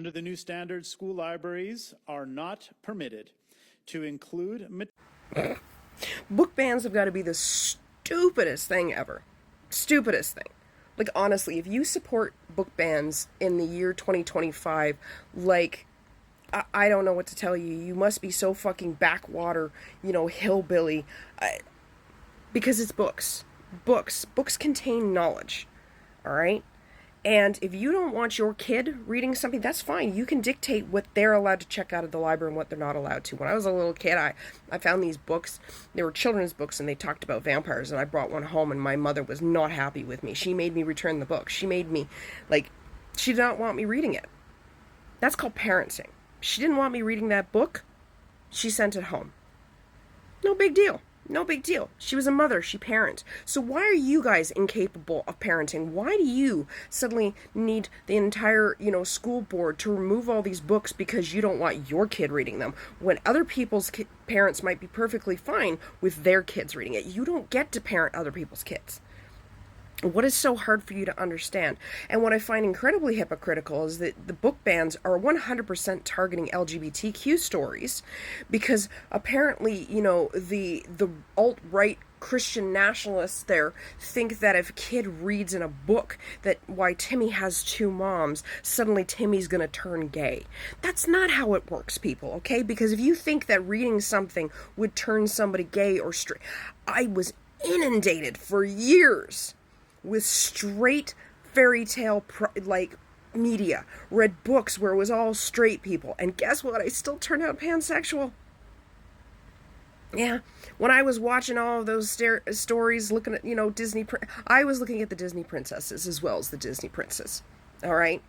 Under the new standards, school libraries are not permitted to include book bans have got to be the stupidest thing ever. Stupidest thing. Like, honestly, if you support book bans in the year 2025, like, I don't know what to tell you. You must be so fucking backwater, hillbilly. Because it's books. Books contain knowledge. Alright? And if you don't want your kid reading something, that's fine. You can dictate what they're allowed to check out of the library and what they're not allowed to. When I was a little kid, I found these books. They were children's books, and they talked about vampires. And I brought one home, and my mother was not happy with me. She made me return the book. She made me, she did not want me reading it. That's called parenting. She didn't want me reading that book. She sent it home. No big deal. No big deal. She was a mother. She parent. So why are you guys incapable of parenting? Why do you suddenly need the entire, school board to remove all these books because you don't want your kid reading them, when other people's parents might be perfectly fine with their kids reading it? You don't get to parent other people's kids. What is so hard for you to understand? And what I find incredibly hypocritical is that the book bans are 100% targeting LGBTQ stories, because apparently, the alt-right Christian nationalists there think that if a kid reads in a book that why Timmy has two moms, suddenly Timmy's gonna turn gay. That's not how it works, people, okay? Because if you think that reading something would turn somebody gay or straight, I was inundated for years with straight fairy tale media, read books where it was all straight people, and guess what? I still turned out pansexual. Yeah, when I was watching all of those stories, looking at Disney, I was looking at the Disney princesses as well as the Disney princes. All right.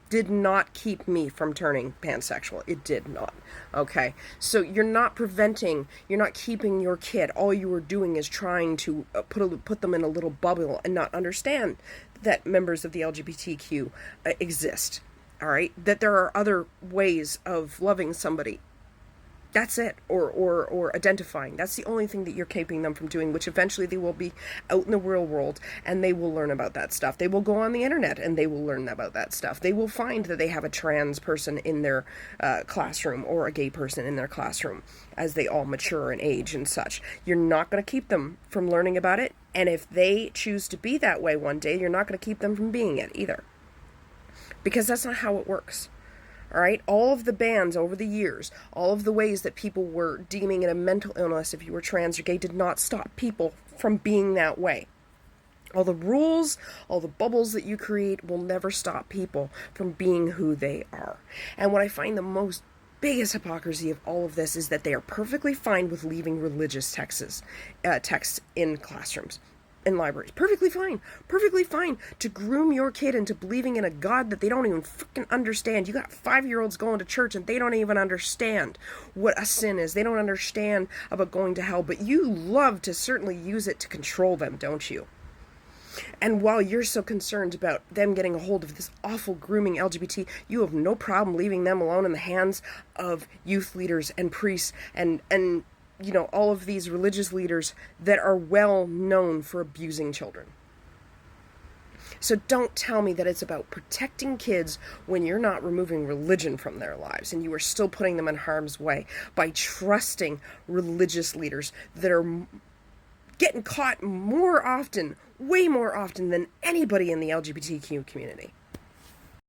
Did not keep me from turning pansexual. It did not. Okay? So you're not keeping your kid. All you are doing is trying to put them in a little bubble and not understand that members of the LGBTQ exist. All right? That there are other ways of loving somebody. That's it. Or identifying. That's the only thing that you're keeping them from doing, which eventually they will be out in the real world and they will learn about that stuff. They will go on the internet and they will learn about that stuff. They will find that they have a trans person in their classroom or a gay person in their classroom as they all mature and age and such. You're not going to keep them from learning about it. And if they choose to be that way one day, you're not going to keep them from being it either. Because that's not how it works. All right, all of the bans over the years, all of the ways that people were deeming it a mental illness if you were trans or gay did not stop people from being that way. All the rules, all the bubbles that you create will never stop people from being who they are. And what I find the biggest hypocrisy of all of this is that they are perfectly fine with leaving religious texts in classrooms. In libraries. Perfectly fine to groom your kid into believing in a God that they don't even freaking understand. You got 5-year-olds going to church and they don't even understand what a sin is. They don't understand about going to hell, but you love to certainly use it to control them, don't you? And while you're so concerned about them getting a hold of this awful grooming LGBT, you have no problem leaving them alone in the hands of youth leaders and priests and all of these religious leaders that are well known for abusing children. So don't tell me that it's about protecting kids when you're not removing religion from their lives and you are still putting them in harm's way by trusting religious leaders that are getting caught more often, way more often than anybody in the LGBTQ community.